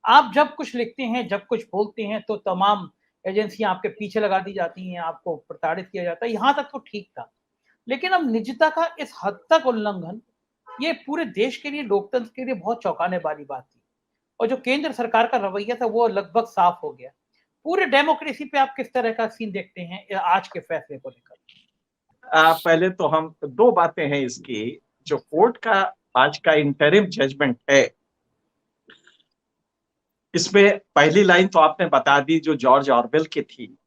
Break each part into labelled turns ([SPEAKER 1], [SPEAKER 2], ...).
[SPEAKER 1] आप जब कुछ लिखते हैं, जब कुछ बोलते हैं तो तमाम एजेंसियाँ आपके पीछे लगा दी जाती हैं, आपको प्रताड़ित किया जाता है, यहाँ तक तो ठीक था। लेकिन अब निजता का इस हद तक उल्लंघन, ये पूरे देश के लिए, लोकतंत्र के लिए बहुत चौंकाने वाली बात थी। और जो केंद्र सरकार का रवैया था वो लगभग साफ हो गया। पूरे डेमोक्रेसी पे आप किस तरह का सीन देखते हैं आज के फैसले को लेकर?
[SPEAKER 2] पहले तो हम दो बातें हैं इसकी। जो कोर्ट का आज का इंटरिम जजमेंट है, इसमें पहली लाइन तो आपने बता दी जो जॉर्ज ऑरवेल की थी।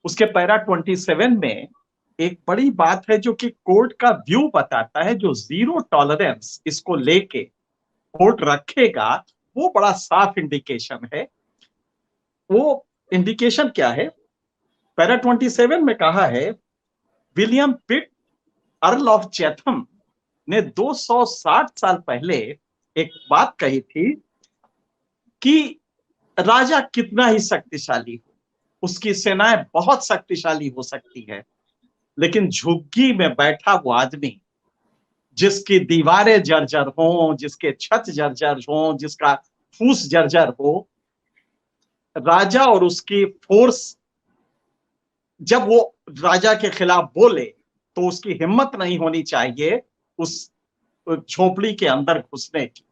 [SPEAKER 2] उसके पैरा 27 में एक बड़ी बात है जो कि कोर्ट का व्यू बताता है, जो जीरो टॉलरेंस इसको लेके कोर्ट रखेगा, वो बड़ा साफ इंडिकेशन है। वो इंडिकेशन क्या है? पैरा 27 में कहा है, William pit earl of Chatham ने 260 साल पहले एक बात कही थी कि राजा कितना ही शक्तिशाली हो, उसकी सेनाएं बहुत शक्तिशाली हो सकती है, लेकिन झुग्गी में बैठा वो आदमी, जिसकी दीवारें जर्जर हो, जिसके छत जर्जर हो, जिसका फूस जर्जर हो, राजा और उसकी फोर्स जब वो राजा के खिलाफ बोले तो उसकी हिम्मत नहीं होनी चाहिए उस झोपड़ी के अंदर घुसने की।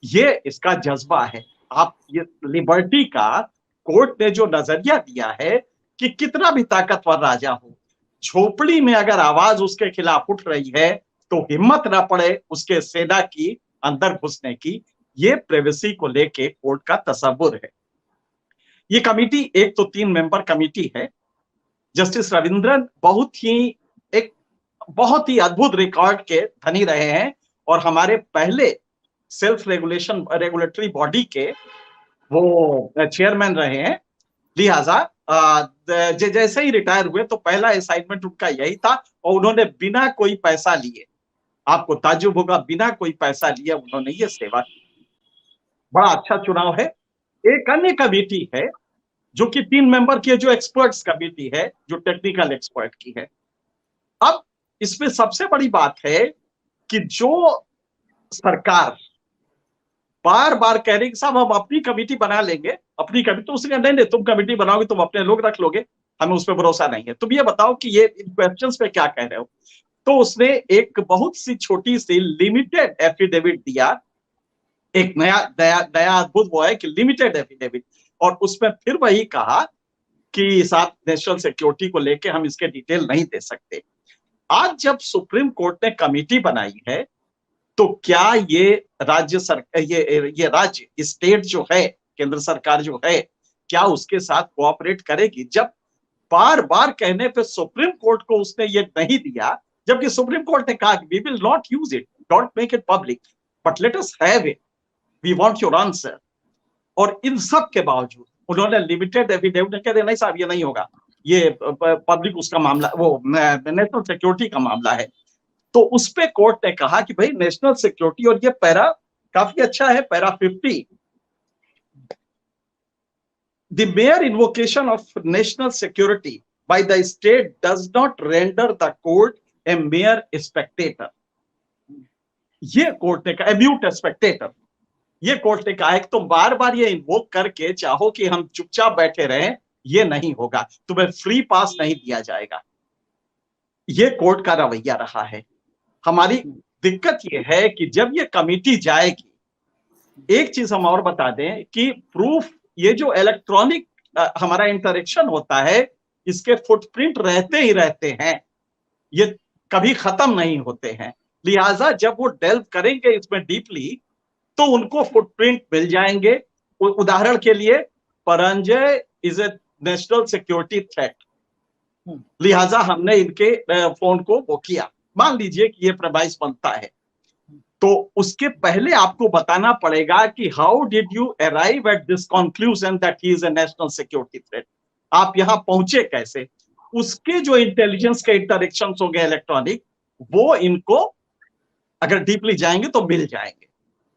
[SPEAKER 2] ये इसका जज्बा है। आप ये लिबर्टी का कोर्ट ने जो नजरिया दिया है कि कितना भी ताकतवर राजा हो, झोपड़ी में अगर आवाज उसके खिलाफ उठ रही है तो हिम्मत ना पड़े उसके सेना की अंदर घुसने की। ये प्राइवेसी को लेके कोर्ट का तसव्वुर है। ये कमिटी एक तो 3 मेंबर कमिटी है। जस्टिस रविंद्रन बहुत ही अद्भुत रिकॉर्ड के धनी रहे हैं और हमारे पहले सेल्फ रेगुलेटरी बॉडी के वो चेयरमैन रहे हैं। लिहाजा जैसे ही रिटायर हुए तो पहला असाइनमेंट उनका यही था और उन्होंने बिना कोई पैसा लिए, आपको ताज्जुब होगा, बिना कोई पैसा लिए उन्होंने ये सेवा की। बड़ा अच्छा चुनाव है। एक अन्य कमेटी है जो कि 3 मेंबर की, जो एक्सपर्ट्स कमेटी है, जो टेक्निकल एक्सपर्ट की है। अब इसमें सबसे बड़ी बात है कि जो सरकार बार बार कह रही कि साहब हम अपनी कमेटी बना लेंगे, अपनी कमेटी, तो उसने नहीं नहीं, तुम कमेटी बनाओगे, तुम अपने लोग रख लोगे, हमें उस पर भरोसा नहीं है, तुम ये बताओ कि ये इन क्वेश्चंस पे क्या कह रहे हो। तो उसने एक बहुत सी छोटी सी लिमिटेड एफिडेविट दिया। एक नया नया नया अद्भुत वो है कि लिमिटेड एफिडेविट, और उसमें फिर वही कहा कि साथ नेशनल सिक्योरिटी को लेके हम इसके डिटेल नहीं दे सकते। आज जब सुप्रीम कोर्ट ने कमेटी बनाई है तो क्या ये राज्य सरकार, ये राज्य स्टेट जो है, केंद्र सरकार जो है, क्या उसके साथ कोऑपरेट करेगी? जब बार बार कहने पे सुप्रीम कोर्ट को उसने ये नहीं दिया, जबकि सुप्रीम कोर्ट ने कहा कि we will not use it, don't make it public, but let us have it, we want your answer. और इन सब के बावजूद उन्होंने लिमिटेड एफिडेविट कह दिया, नहीं साहब ये नहीं होगा, ये पब्लिक उसका मामला, वो नेशनल सिक्योरिटी का मामला है। तो उस पे कोर्ट ने कहा कि भाई नेशनल सिक्योरिटी, और ये पैरा काफी अच्छा है, para 50, the mayor invocation of national security by the state does not render the court a mere spectator. ये कोर्ट ने कहा, म्यूट स्पेक्टेटर, ये कोर्ट ने कहा है कि तुम बार बार ये इन्वोक करके चाहो कि हम चुपचाप बैठे रहें, ये नहीं होगा, तुम्हें फ्री पास नहीं दिया जाएगा। ये कोर्ट का रवैया रहा है। हमारी दिक्कत ये है कि जब ये कमेटी जाएगी, एक चीज हम और बता दें कि प्रूफ, ये जो इलेक्ट्रॉनिक हमारा इंटरेक्शन होता है, इसके फुटप्रिंट रहते ही रहते हैं, ये कभी खत्म नहीं होते हैं। लिहाजा जब वो डेल्व करेंगे इसमें डीपली तो उनको फुटप्रिंट मिल जाएंगे। उदाहरण के लिए, Paranjoy is a national security threat, लिहाजा हमने इनके फोन को वो किया, मान लीजिए कि ये प्रवाइस बनता है, तो उसके पहले आपको बताना पड़ेगा कि how did you arrive at this conclusion that he is a national security threat, आप यहां पहुंचे कैसे। उसके जो इंटेलिजेंस के इंटरेक्शन हो गए इलेक्ट्रॉनिक, वो इनको अगर डीपली जाएंगे तो मिल जाएंगे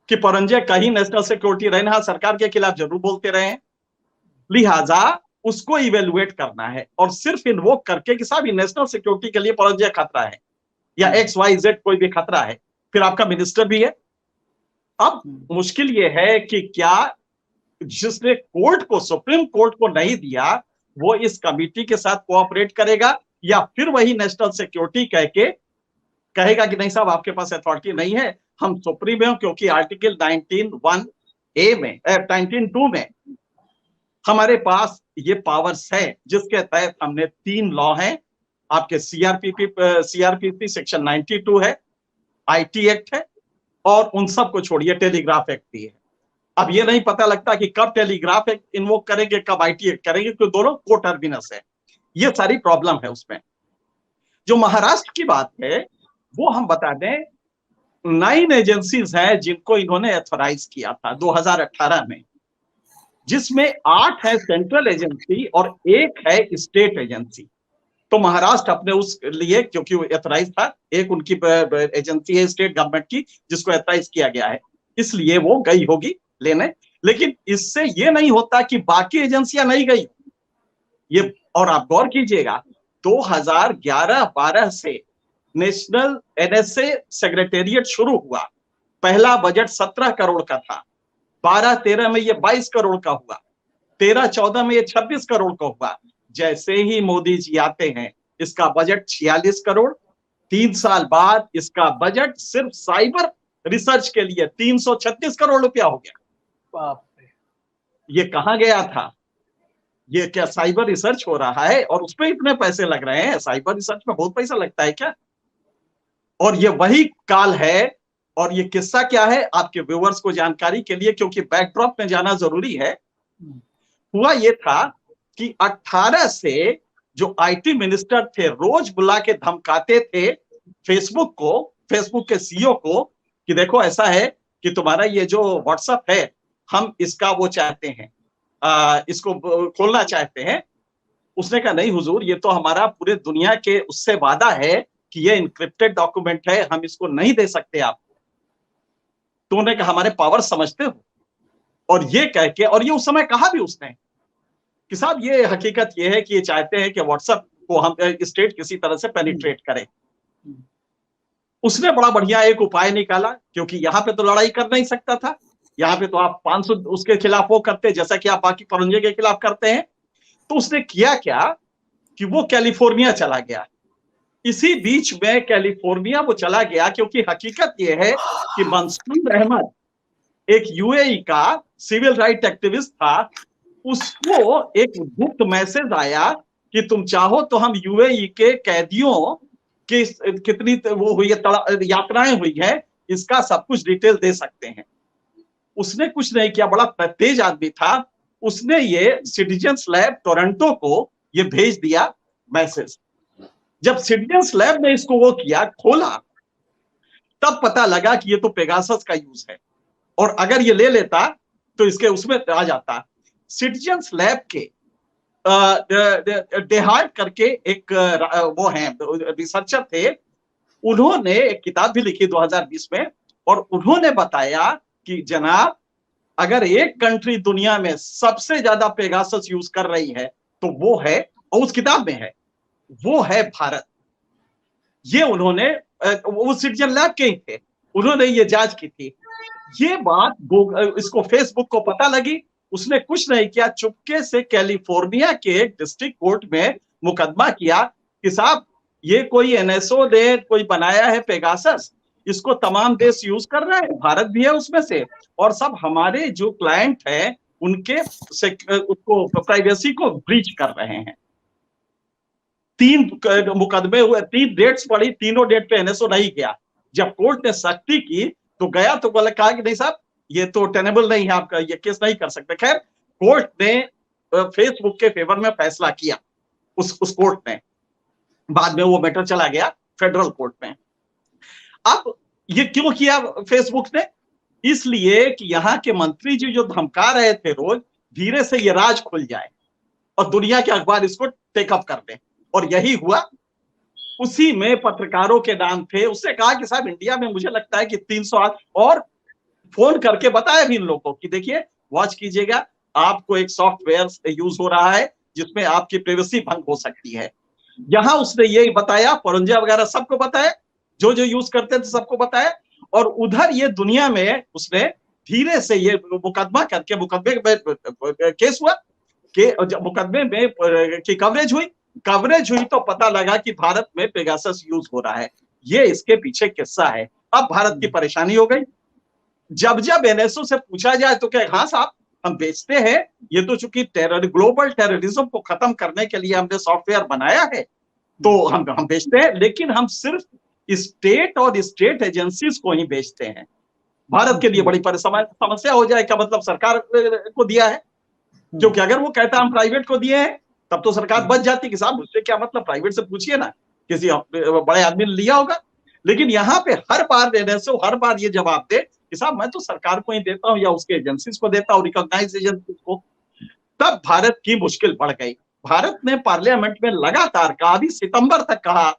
[SPEAKER 2] कि परंजय कहीं नेशनल सिक्योरिटी रहे, हाँ सरकार के खिलाफ जरूर बोलते रहे, लिहाजा उसको इवेलुएट करना है। और सिर्फ इन्वोक करके कि साहब नेशनल सिक्योरिटी के लिए परंजय खतरा है या XYZ कोई भी खतरा है, फिर आपका मिनिस्टर भी है। अब मुश्किल यह है कि क्या जिसने कोर्ट को, सुप्रीम कोर्ट को नहीं दिया, वो इस कमिटी के साथ कोऑपरेट करेगा या फिर वही नेशनल सिक्योरिटी कह के कहेगा कि नहीं साहब आपके पास अथॉरिटी नहीं है, हम सुप्रीम है, क्योंकि आर्टिकल 19(1)(a) में 19(2) में हमारे पास ये पावर्स है, जिसके तहत हमने 3 लॉ हैं आपके, सीआरपीसी सेक्शन 92 है, आईटी एक्ट है, और उन सब को छोड़िए टेलीग्राफ एक्ट भी है। अब ये नहीं पता लगता कि कब टेलीग्राफ एक्ट इन्वोक करेंगे, कब आईटी एक्ट करेंगे, क्योंकि दोनों कोटर्मिनस है। ये सारी प्रॉब्लम है उसमें। जो महाराष्ट्र की बात है वो हम बता दें, 9 एजेंसीज हैं जिनको इन्होंने एथोराइज किया था 2018 में, जिसमें 8 है सेंट्रल एजेंसी और 1 है स्टेट एजेंसी। तो महाराष्ट्र अपने उस लिए, क्योंकि वो एथोराइज था, एक उनकी एजेंसी है स्टेट गवर्नमेंट की जिसको एथोराइज किया गया है, इसलिए वो गई होगी लेने। लेकिन इससे ये नहीं होता कि बाकी एजेंसियां नहीं गई ये। और आप गौर कीजिएगा, 2011-12 से नेशनल एनएसए सेक्रेटेरिएट शुरू हुआ। पहला बजट 17 करोड़ का था, 12-13 में ये 22 करोड़ का हुआ, 13-14 में ये 26 करोड़ का हुआ। जैसे ही मोदी जी आते हैं, इसका बजट 46 करोड़, 3 साल बाद इसका बजट सिर्फ साइबर रिसर्च के लिए 336 करोड़ रुपया हो गया।
[SPEAKER 1] बाप रे।
[SPEAKER 2] ये कहां गया था? ये क्या साइबर रिसर्च हो रहा है और उसमें इतने पैसे लग रहे हैं? साइबर रिसर्च में बहुत पैसा लगता है क्या? और ये वही काल है। और ये किस्सा क्या है आपके व्यूअर्स को जानकारी के लिए, क्योंकि बैकड्रॉप में जाना जरूरी है। हुआ ये था कि 18 से जो आईटी मिनिस्टर थे रोज बुला के धमकाते थे फेसबुक को, फेसबुक के सीईओ को, कि देखो ऐसा है कि तुम्हारा ये जो व्हाट्सएप है, हम इसका वो चाहते हैं, इसको खोलना चाहते हैं। उसने कहा नहीं हुजूर, ये तो हमारा पूरे दुनिया के उससे वादा है कि ये इनक्रिप्टेड डॉक्यूमेंट है, हम इसको नहीं दे सकते आपको। तो उन्होंने कहा हमारे पावर समझते हो? और ये कह के, और ये उस समय कहा भी उसने कि साहब ये हकीकत ये है कि ये चाहते हैं कि व्हाट्सएप को हम स्टेट किसी तरह से पेनिट्रेट करे। उसने बड़ा बढ़िया एक उपाय निकाला, क्योंकि यहाँ पे तो लड़ाई कर नहीं सकता था, यहाँ पे तो आप 500 उसके खिलाफ वो करते जैसा कि आप बाकी परंजे के खिलाफ करते हैं। तो उसने किया क्या कि वो कैलिफोर्निया चला गया। इसी बीच में कैलिफोर्निया वो चला गया क्योंकि हकीकत ये है कि मंसूर अहमद एक यूएई का सिविल राइट एक्टिविस्ट था, उसको एक गुप्त मैसेज आया कि तुम चाहो तो हम यूएई के कैदियों की कितनी वो हुई है, यात्राएं हुई है, इसका सब कुछ डिटेल दे सकते हैं। उसने कुछ नहीं किया, बड़ा तेज आदमी था, उसने ये सिटीजन्स लैब टोरंटो को ये भेज दिया मैसेज। जब सिटीजन्स लैब ने इसको वो किया, खोला, तब पता लगा कि ये तो पेगासस का यूज है, और अगर ये ले लेता तो इसके उसमें आ जाता। सिटीजन्स लैब के डेहार्ट करके एक वो हैं रिसर्चर थे, उन्होंने एक किताब भी लिखी 2020 में, और उन्होंने बताया कि जनाब अगर एक कंट्री दुनिया में सबसे ज्यादा पेगासस यूज कर रही है तो वो है, और उस किताब में है, वो है भारत। ये उन्होंने, वो सिटीजन लैब के ही थे, उन्होंने ये जांच की थी। ये बात इसको फेसबुक को पता लगी, उसने कुछ नहीं किया, चुपके से कैलिफोर्निया के एक डिस्ट्रिक्ट कोर्ट में मुकदमा किया कि साहब ये कोई एनएसओ ने कोई बनाया है पेगासस, इसको तमाम देश यूज कर रहे हैं, भारत भी है उसमें से, और सब हमारे जो क्लाइंट हैं उनके उसको प्राइवेसी को ब्रीच कर रहे हैं। 3 मुकदमे हुए, 3 डेट्स पड़ी, तीनों डेट पे एनएसओ नहीं गया। जब कोर्ट ने सख्ती की तो गया, तो बोले कहा कि नहीं साहब ये तो टेनेबल नहीं है, आपका ये केस नहीं कर सकते। खैर कोर्ट ने फेसबुक के फेवर में फैसला किया, उस कोर्ट ने, बाद में वो मैटर चला गया फेडरल कोर्ट में। अब ये क्यों किया फेसबुक ने? इसलिए कि यहाँ के मंत्री जी जो धमका रहे थे रोज, धीरे से ये राज खुल जाए और दुनिया के अखबार इसको टेकअप कर दें, और यही हुआ। उसी में पत्रकारों के नाम थे, उससे कहा कि साहब इंडिया में मुझे लगता है कि 300, और फोन करके बताया भी इन लोगों को कि देखिए वॉच कीजिएगा, आपको एक सॉफ्टवेयर यूज हो रहा है जिसमें आपकी प्राइवेसी भंग हो सकती है। यहां उसने ये बताया, परंजा वगैरह सबको बताया, जो जो यूज करते थे सबको बताया, और उधर ये दुनिया में उसने धीरे से ये मुकदमा करके, मुकदमे में केस हुआ कि जब मुकदमे में की कवरेज हुई तो पता लगा कि भारत में पेगासस यूज हो रहा है। ये इसके पीछे किस्सा है। अब भारत की परेशानी हो गई। जब एनएसओ से पूछा जाए तो क्या, हाँ साहब हम बेचते हैं, ये तो चूंकि ग्लोबल टेररिज्म को खत्म करने के लिए हमने सॉफ्टवेयर बनाया है तो हम बेचते हैं, लेकिन हम सिर्फ स्टेट और स्टेट एजेंसीज को ही बेचते हैं। भारत के लिए बड़ी समस्या हो जाए, क्या मतलब सरकार को दिया है? क्योंकि अगर वो कहता हम प्राइवेट को दिए हैं तब तो सरकार बच जाती कि साहब मुझसे क्या मतलब, प्राइवेट से पूछिए ना, किसी बड़े आदमी ने लिया होगा। लेकिन यहाँ पे हर बार एनएसओ हर बार ये जवाब दे कि साहब मैं तो सरकार को ही देता हूं या उसके एजेंसीज को देता हूं, रिकॉग्नाइज एजेंसीज को। तब भारत की मुश्किल बढ़ गई। भारत ने पार्लियामेंट में लगातार कहा, अभी सितंबर तक कहा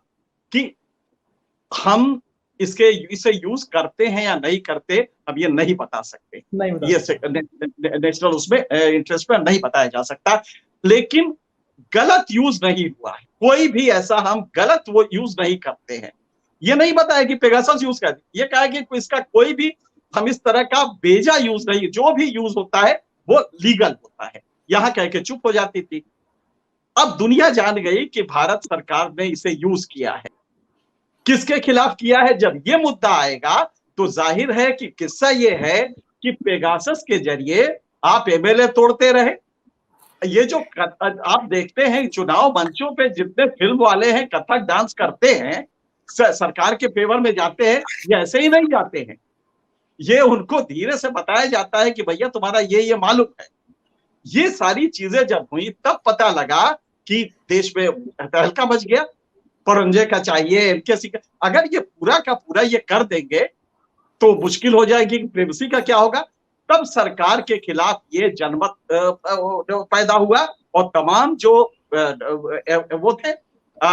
[SPEAKER 2] कि हम इसे यूज करते हैं या नहीं करते, अब ये नहीं बता सकते, ये नेशनल उसमें इंटरेस्ट में नहीं बताया जा सकता। लेकिन गलत यूज नहीं हुआ है, कोई भी ऐसा हम गलत वो यूज नहीं करते हैं। ये नहीं बताया कि पेगासस यूज कर, ये कहा कि इसका कोई भी हम इस तरह का बेजा यूज नहीं, जो भी यूज होता है वो लीगल होता है, यहां कह के चुप हो जाती थी। अब दुनिया जान गई कि भारत सरकार ने इसे यूज किया है। किसके खिलाफ किया है? जब ये मुद्दा आएगा तो जाहिर है कि किस्सा ये है कि पेगासस के जरिए आप एमएलए तोड़ते रहे। ये जो आप देखते हैं चुनाव मंचों पे जितने फिल्म वाले हैं कथक डांस करते हैं, सरकार के फेवर में जाते हैं, ये ऐसे ही नहीं जाते हैं। ये उनको धीरे से बताया जाता है कि भैया तुम्हारा ये मालूम है। ये सारी चीजें जब हुई तब पता लगा कि देश में तहलका मच गया। परंजे का चाहिए, एनकेसी का, अगर ये पूरा का पूरा ये कर देंगे तो मुश्किल हो जाएगी कि प्रिवेसी का क्या होगा। तब सरकार के खिलाफ ये जनमत पैदा हुआ और तमाम जो वो थे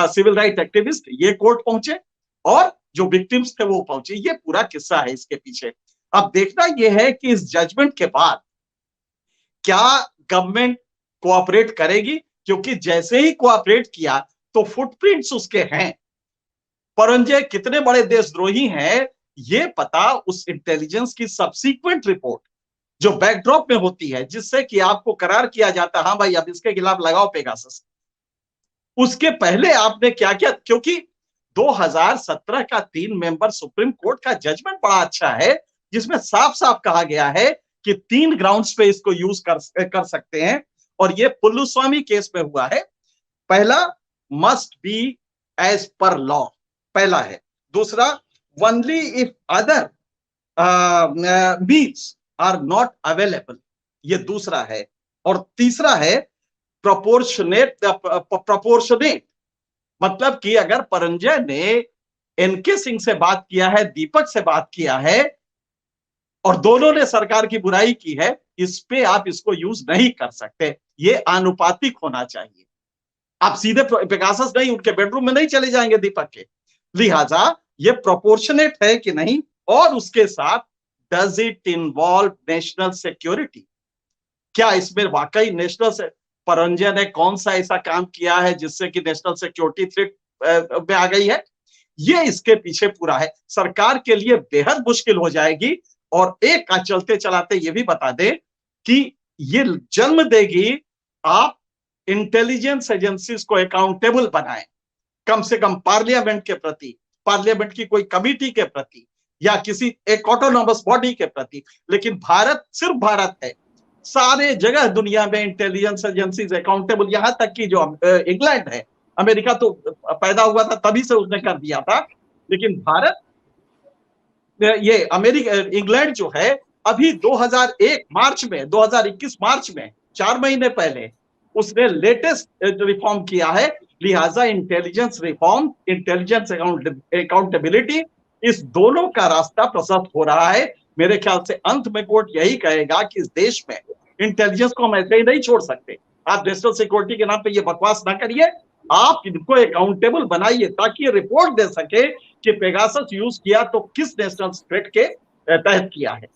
[SPEAKER 2] सिविल राइट एक्टिविस्ट ये कोर्ट पहुंचे और जो विक्टिम्स थे वो पहुंचे। ये पूरा किस्सा है इसके पीछे। अब देखना ये है कि इस जजमेंट के बाद क्या गवर्नमेंट कोऑपरेट करेगी, क्योंकि जैसे ही कोऑपरेट किया तो फुटप्रिंट्स उसके हैं। परंजय कितने बड़े देशद्रोही हैं ये पता उस इंटेलिजेंस की सबसीक्वेंट रिपोर्ट जो बैकड्रॉप में होती है, जिससे कि आपको करार किया जाता हाँ भाई अब इसके खिलाफ लगाओ पेगासस। उसके पहले आपने क्या किया? क्योंकि 2017 का 3 मेंबर सुप्रीम कोर्ट का जजमेंट बड़ा अच्छा है, जिसमें साफ साफ कहा गया है कि 3 ग्राउंड्स पे इसको यूज कर सकते हैं। और ये पुल्लुस्वामी केस में हुआ है। पहला, must be as per law, पहला है। दूसरा, only if other means are not available, ये दूसरा है। और तीसरा है प्रोपोर्शनेट, मतलब कि अगर परंजय ने एनके सिंह से बात किया है, दीपक से बात किया है और दोनों ने सरकार की बुराई की है, इस पे आप इसको यूज नहीं कर सकते। ये आनुपातिक होना चाहिए। आप सीधे पेगासस नहीं, उनके बेडरूम में नहीं चले जाएंगे दीपक के। लिहाजा ये प्रोपोर्शनेट है कि नहीं, और उसके साथ does it involve national security, क्या इसमें वाकई नेशनल से परंजय ने कौन सा ऐसा काम किया है जिससे कि नेशनल सिक्योरिटी थ्रेट में आ गई है। ये इसके पीछे पूरा है। सरकार के लिए बेहद मुश्किल हो जाएगी। और एक का चलते चलाते ये भी बता दें कि ये जन्म देगी आप इंटेलिजेंस एजेंसीज को अकाउंटेबल बनाएं, कम से कम पार्लियामेंट के प्रति, पार्लियामेंट की कोई कमिटी के प्रति या किसी एक ऑटोनॉमस बॉडी के प्रति। लेकिन भारत सिर्फ भारत है, सारे जगह दुनिया में इंटेलिजेंस एजेंसीज अकाउंटेबल, यहां तक कि जो इंग्लैंड है, अमेरिका तो पैदा हुआ था तभी से उसने कर दिया था, लेकिन भारत, ये अमेरिका, इंग्लैंड जो है अभी 2001 मार्च में, 2021 मार्च में, 4 महीने पहले उसने लेटेस्ट रिफॉर्म किया है। लिहाजा इंटेलिजेंस रिफॉर्म, इंटेलिजेंस अकाउंटेबिलिटी, इस दोनों का रास्ता प्रशस्त हो रहा है। मेरे ख्याल से अंत में कोर्ट यही कहेगा कि इस देश में इंटेलिजेंस को हम ऐसे ही नहीं छोड़ सकते। आप नेशनल सिक्योरिटी के नाम पे ये बकवास ना करिए, आप इनको अकाउंटेबल बनाइए ताकि ये रिपोर्ट दे सके कि पेगासस यूज किया तो किस नेशनल थ्रेट के तहत किया है।